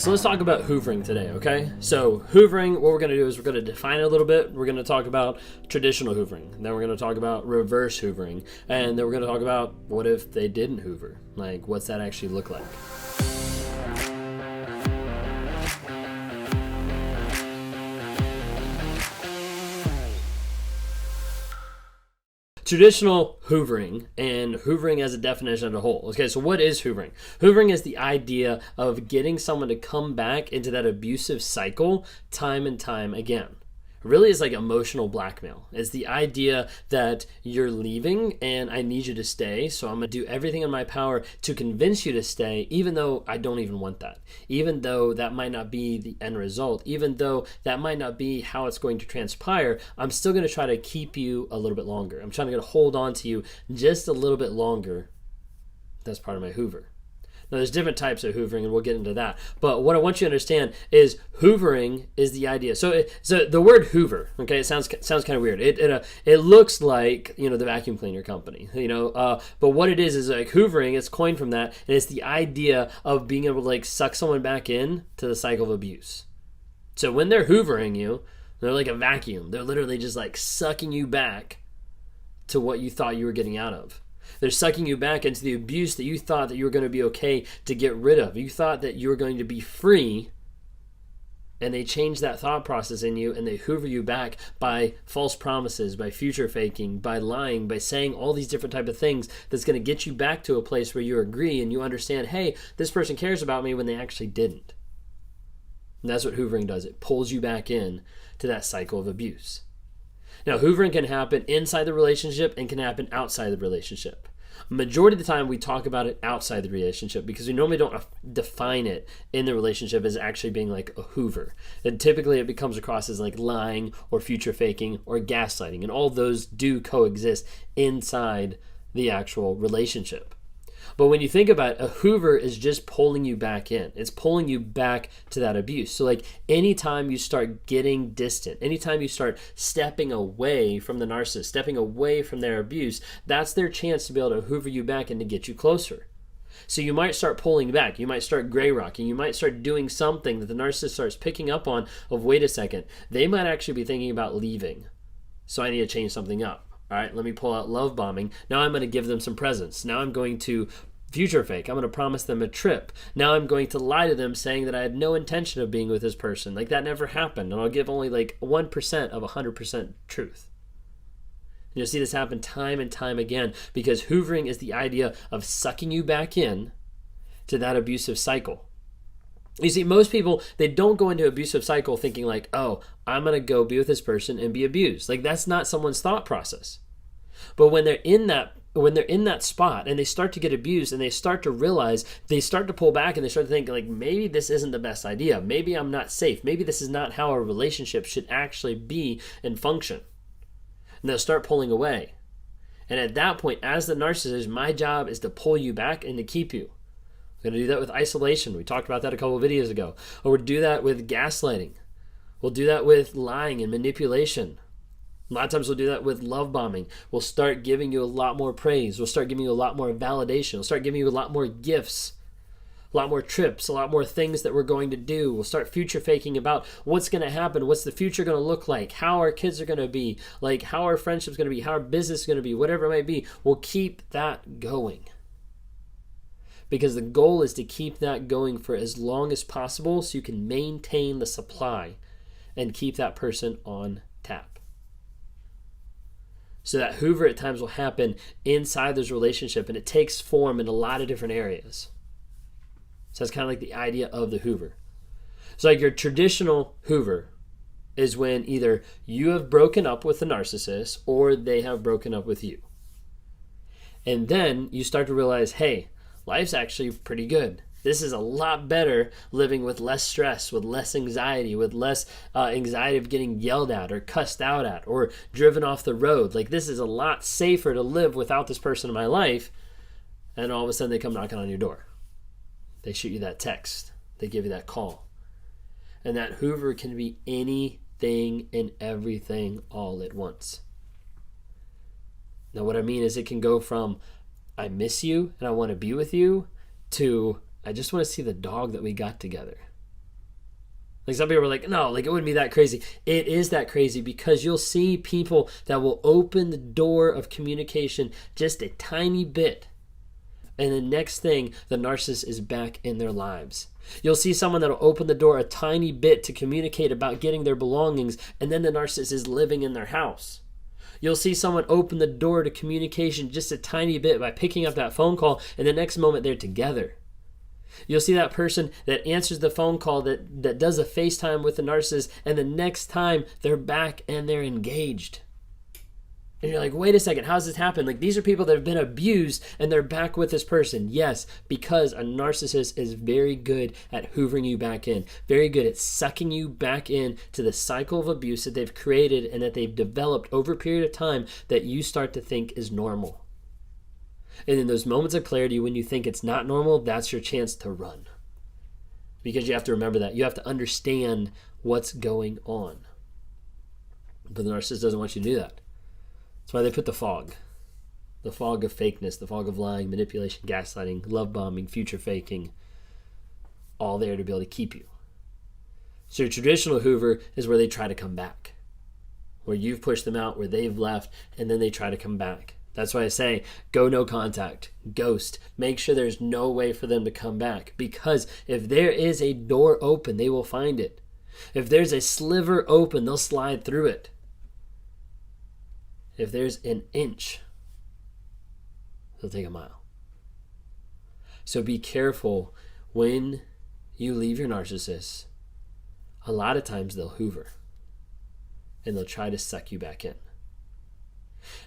So let's talk about hoovering today, okay? So hoovering, what we're going to do is we're going to define it a little bit. We're going to talk about traditional hoovering. Then we're going to talk about reverse hoovering. And then we're going to talk about what if they didn't hoover? Like, what's that actually look like? Traditional hoovering, and hoovering as a definition as a whole. Okay, so what is hoovering? Hoovering is the idea of getting someone to come back into that abusive cycle time and time again. It really is like emotional blackmail. It's the idea that you're leaving and I need you to stay, so I'm going to do everything in my power to convince you to stay, even though I don't even want that. Even though that might not be the end result, even though that might not be how it's going to transpire, I'm still going to try to keep you a little bit longer. I'm trying to hold on to you just a little bit longer. That's part of my Hoover. Now, there's different types of hoovering, and we'll get into that. But what I want you to understand is hoovering is the idea. So the word Hoover, okay, it sounds kind of weird. It looks like, the vacuum cleaner company, but what it is like hoovering. It's coined from that, and it's the idea of being able to like suck someone back in to the cycle of abuse. So when they're hoovering you, they're like a vacuum. They're literally just like sucking you back to what you thought you were getting out of. They're sucking you back into the abuse that you thought that you were going to be okay to get rid of. You thought that you were going to be free, and they change that thought process in you, and they hoover you back by false promises, by future faking, by lying, by saying all these different type of things that's going to get you back to a place where you agree and you understand, hey, this person cares about me, when they actually didn't. And that's what hoovering does. It pulls you back in to that cycle of abuse. Now, hoovering can happen inside the relationship and can happen outside the relationship. Majority of the time, we talk about it outside the relationship because we normally don't define it in the relationship as actually being like a hoover. And typically, it becomes across as like lying or future faking or gaslighting. And all those do coexist inside the actual relationship. But when you think about it, a hoover is just pulling you back in. It's pulling you back to that abuse. So like anytime you start getting distant, anytime you start stepping away from the narcissist, stepping away from their abuse, that's their chance to be able to hoover you back and to get you closer. So you might start pulling back. You might start gray rocking. You might start doing something that the narcissist starts picking up on of, wait a second, they might actually be thinking about leaving. So I need to change something up. All right, let me pull out love bombing. Now I'm going to give them some presents. Now I'm going to future fake. I'm going to promise them a trip. Now I'm going to lie to them saying that I had no intention of being with this person. Like that never happened. And I'll give only like 1% of 100% truth. And you'll see this happen time and time again because hoovering is the idea of sucking you back in to that abusive cycle. You see, most people, they don't go into an abusive cycle thinking like, oh, I'm going to go be with this person and be abused. Like that's not someone's thought process. But when they're in that spot and they start to get abused and they start to realize, they start to pull back and they start to think like, maybe this isn't the best idea. Maybe I'm not safe. Maybe this is not how a relationship should actually be and function. And they'll start pulling away. And at that point, as the narcissist, my job is to pull you back and to keep you. We're going to do that with isolation. We talked about that a couple of videos ago. Or we'll do that with gaslighting. We'll do that with lying and manipulation. A lot of times we'll do that with love bombing. We'll start giving you a lot more praise. We'll start giving you a lot more validation. We'll start giving you a lot more gifts, a lot more trips, a lot more things that we're going to do. We'll start future faking about what's going to happen, what's the future going to look like, how our kids are going to be, like how our friendship's going to be, how our business is going to be, whatever it might be. We'll keep that going. Because the goal is to keep that going for as long as possible so you can maintain the supply and keep that person on tap. So that hoover at times will happen inside this relationship, and it takes form in a lot of different areas. So that's kind of like the idea of the hoover. So like your traditional hoover is when either you have broken up with the narcissist or they have broken up with you. And then you start to realize, hey, life's actually pretty good. This is a lot better living with less stress, with less anxiety, with less anxiety of getting yelled at or cussed out at or driven off the road. Like this is a lot safer to live without this person in my life. And all of a sudden they come knocking on your door. They shoot you that text. They give you that call. And that hoover can be anything and everything all at once. Now what I mean is it can go from I miss you and I want to be with you to I just want to see the dog that we got together. Like some people are like, no, like it wouldn't be that crazy. It is that crazy because you'll see people that will open the door of communication just a tiny bit. And the next thing, the narcissist is back in their lives. You'll see someone that'll open the door a tiny bit to communicate about getting their belongings, and then the narcissist is living in their house. You'll see someone open the door to communication just a tiny bit by picking up that phone call, and the next moment they're together. You'll see that person that answers the phone call that does a FaceTime with the narcissist, and the next time they're back and they're engaged. And you're like, wait a second, how's this happen? Like, these are people that have been abused and they're back with this person. Yes, because a narcissist is very good at hoovering you back in, very good at sucking you back in to the cycle of abuse that they've created and that they've developed over a period of time that you start to think is normal. And in those moments of clarity, when you think it's not normal, that's your chance to run. Because you have to remember that. You have to understand what's going on. But the narcissist doesn't want you to do that. That's why they put the fog of fakeness, the fog of lying, manipulation, gaslighting, love bombing, future faking, all there to be able to keep you. So your traditional Hoover is where they try to come back, where you've pushed them out, where they've left, and then they try to come back. That's why I say, go no contact, ghost. Make sure there's no way for them to come back, because if there is a door open, they will find it. If there's a sliver open, they'll slide through it. If there's an inch, they'll take a mile. So be careful when you leave your narcissist. A lot of times they'll hoover and they'll try to suck you back in.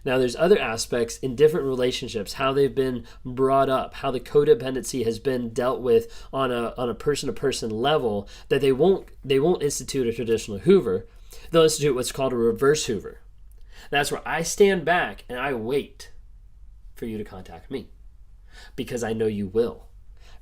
Now there's other aspects in different relationships, how they've been brought up, how the codependency has been dealt with on a person-to-person level, that they won't institute a traditional Hoover. They'll institute what's called a reverse Hoover. That's where I stand back and I wait for you to contact me because I know you will.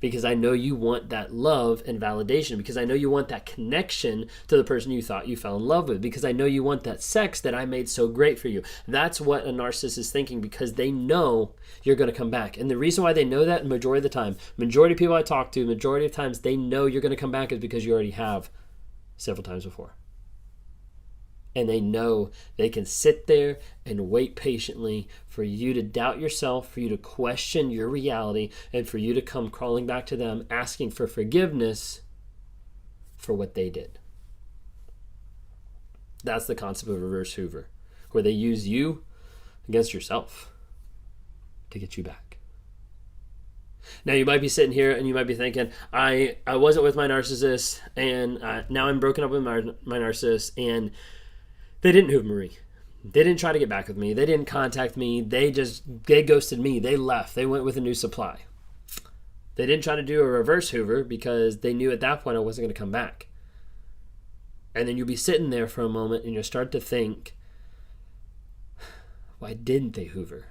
Because I know you want that love and validation. Because I know you want that connection to the person you thought you fell in love with. Because I know you want that sex that I made so great for you. That's what a narcissist is thinking because they know you're going to come back. And the reason why they know that, the majority of the time, majority of people I talk to, majority of times they know you're going to come back is because you already have several times before. And they know they can sit there and wait patiently for you to doubt yourself, for you to question your reality, and for you to come crawling back to them asking for forgiveness for what they did. That's the concept of reverse Hoover, where they use you against yourself to get you back. Now you might be sitting here and you might be thinking, I wasn't with my narcissist, and now I'm broken up with my narcissist, and they didn't Hoover me. They didn't try to get back with me. They didn't contact me. They ghosted me. They left. They went with a new supply. They didn't try to do a reverse Hoover because they knew at that point I wasn't going to come back. And then you'll be sitting there for a moment and you'll start to think, why didn't they Hoover?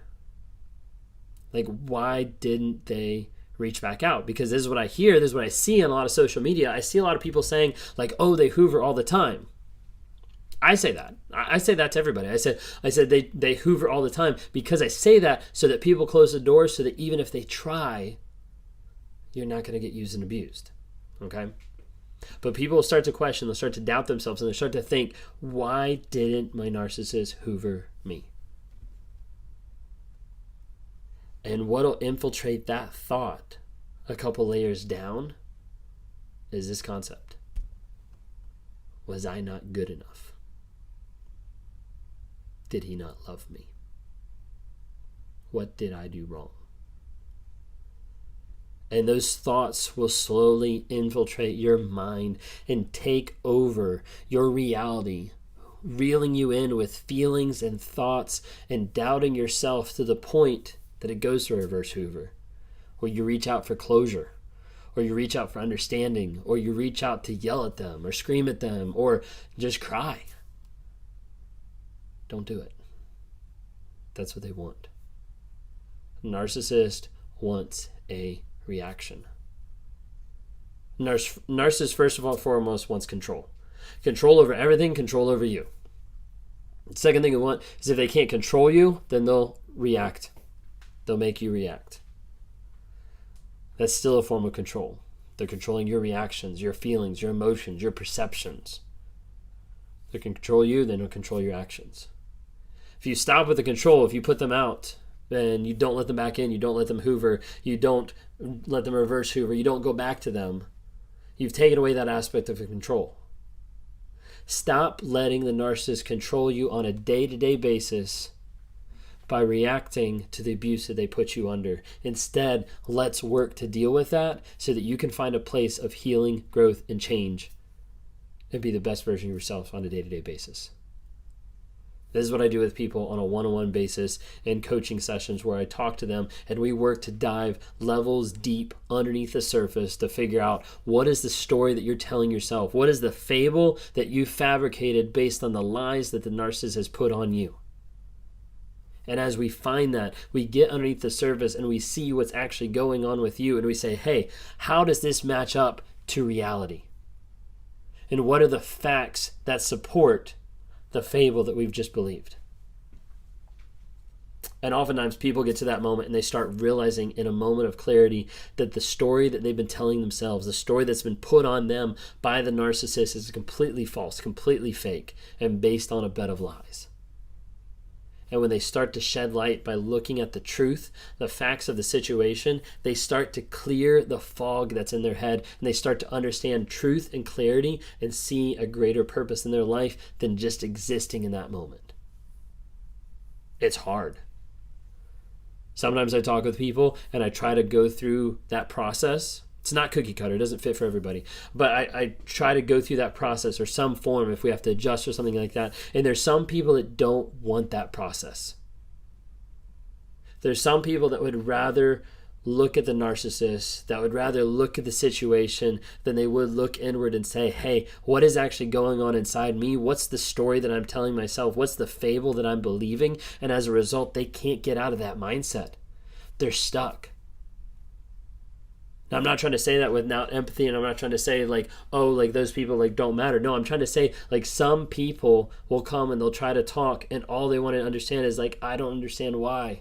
Like, why didn't they reach back out? Because this is what I hear. This is what I see on a lot of social media. I see a lot of people saying, like, oh, they Hoover all the time. I say that. I say that to everybody. I said they Hoover all the time because I say that so that people close the door so that even if they try, you're not going to get used and abused. Okay? But people will start to question, they'll start to doubt themselves, and they'll start to think, why didn't my narcissist Hoover me? And what'll infiltrate that thought a couple layers down is this concept. Was I not good enough? Did he not love me? What did I do wrong? And those thoughts will slowly infiltrate your mind and take over your reality, reeling you in with feelings and thoughts and doubting yourself to the point that it goes to reverse Hoover, where you reach out for closure, or you reach out for understanding, or you reach out to yell at them or scream at them or just cry. Don't do it. That's what they want. Narcissist wants a reaction. Narcissist, first of all, foremost, wants control. Control over everything, control over you. The second thing they want is if they can't control you, then they'll react. They'll make you react. That's still a form of control. They're controlling your reactions, your feelings, your emotions, your perceptions. They can control you, they don't control your actions. If you stop with the control, if you put them out, and you don't let them back in, you don't let them hoover, you don't let them reverse hoover, you don't go back to them, you've taken away that aspect of control. Stop letting the narcissist control you on a day-to-day basis by reacting to the abuse that they put you under. Instead, let's work to deal with that so that you can find a place of healing, growth, and change and be the best version of yourself on a day-to-day basis. This is what I do with people on a one-on-one basis in coaching sessions where I talk to them and we work to dive levels deep underneath the surface to figure out what is the story that you're telling yourself? What is the fable that you fabricated based on the lies that the narcissist has put on you? And as we find that, we get underneath the surface and we see what's actually going on with you and we say, hey, how does this match up to reality? And what are the facts that support the fable that we've just believed? And oftentimes people get to that moment and they start realizing in a moment of clarity that the story that they've been telling themselves, the story that's been put on them by the narcissist is completely false, completely fake, and based on a bed of lies. And when they start to shed light by looking at the truth, the facts of the situation, they start to clear the fog that's in their head and they start to understand truth and clarity and see a greater purpose in their life than just existing in that moment. It's hard. Sometimes I talk with people and I try to go through that process. It's not cookie cutter, it doesn't fit for everybody. But I try to go through that process or some form if we have to adjust or something like that. And there's some people that don't want that process. There's some people that would rather look at the narcissist, that would rather look at the situation than they would look inward and say, hey, what is actually going on inside me? What's the story that I'm telling myself? What's the fable that I'm believing? And as a result, they can't get out of that mindset. They're stuck. Now, I'm not trying to say that without empathy, and I'm not trying to say like, oh, like those people like don't matter. No, I'm trying to say like some people will come and they'll try to talk and all they want to understand is like, I don't understand why.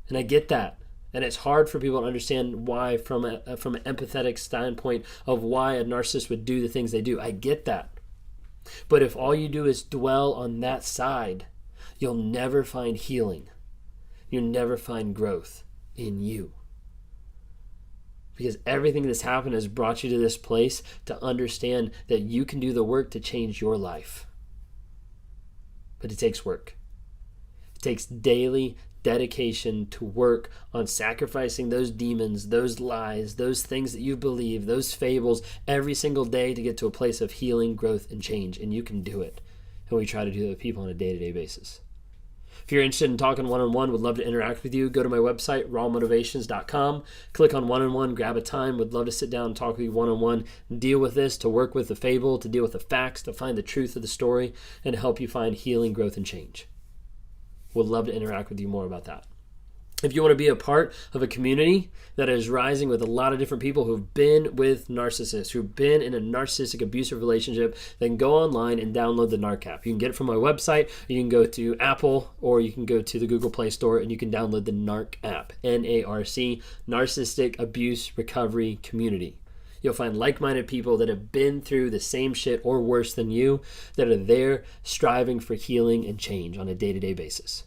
And I get that. And it's hard for people to understand why from an empathetic standpoint of why a narcissist would do the things they do. I get that. But if all you do is dwell on that side, you'll never find healing. You'll never find growth in you. Because everything that's happened has brought you to this place to understand that you can do the work to change your life. But it takes work. It takes daily dedication to work on sacrificing those demons, those lies, those things that you believe, those fables every single day to get to a place of healing, growth, and change. And you can do it. And we try to do that with people on a day-to-day basis. If you're interested in talking one-on-one, would love to interact with you, go to my website, rawmotivations.com, click on one-on-one, grab a time, would love to sit down and talk with you one-on-one, deal with this, to work with the fable, to deal with the facts, to find the truth of the story, and help you find healing, growth, and change. Would love to interact with you more about that. If you want to be a part of a community that is rising with a lot of different people who've been with narcissists, who've been in a narcissistic abusive relationship, then go online and download the NARC app. You can get it from my website, or you can go to Apple, or you can go to the Google Play Store and you can download the NARC app, N-A-R-C, Narcissistic Abuse Recovery Community. You'll find like-minded people that have been through the same shit or worse than you, that are there striving for healing and change on a day-to-day basis.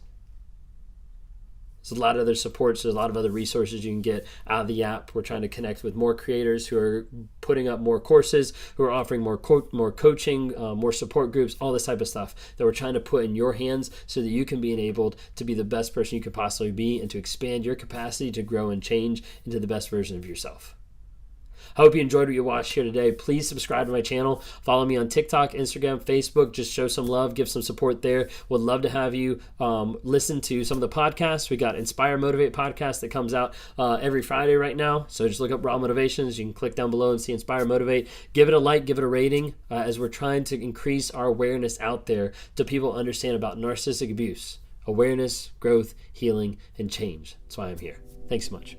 There's a lot of other supports. There's a lot of other resources you can get out of the app. We're trying to connect with more creators who are putting up more courses, who are offering more coaching, more support groups, all this type of stuff that we're trying to put in your hands so that you can be enabled to be the best person you could possibly be and to expand your capacity to grow and change into the best version of yourself. I hope you enjoyed what you watched here today. Please subscribe to my channel. Follow me on TikTok, Instagram, Facebook. Just show some love, give some support there. Would love to have you listen to some of the podcasts. We got Inspire, Motivate podcast that comes out every Friday right now. So just look up Raw Motivations. You can click down below and see Inspire, Motivate. Give it a like, give it a rating as we're trying to increase our awareness out there to people understand about narcissistic abuse. Awareness, growth, healing, and change. That's why I'm here. Thanks so much.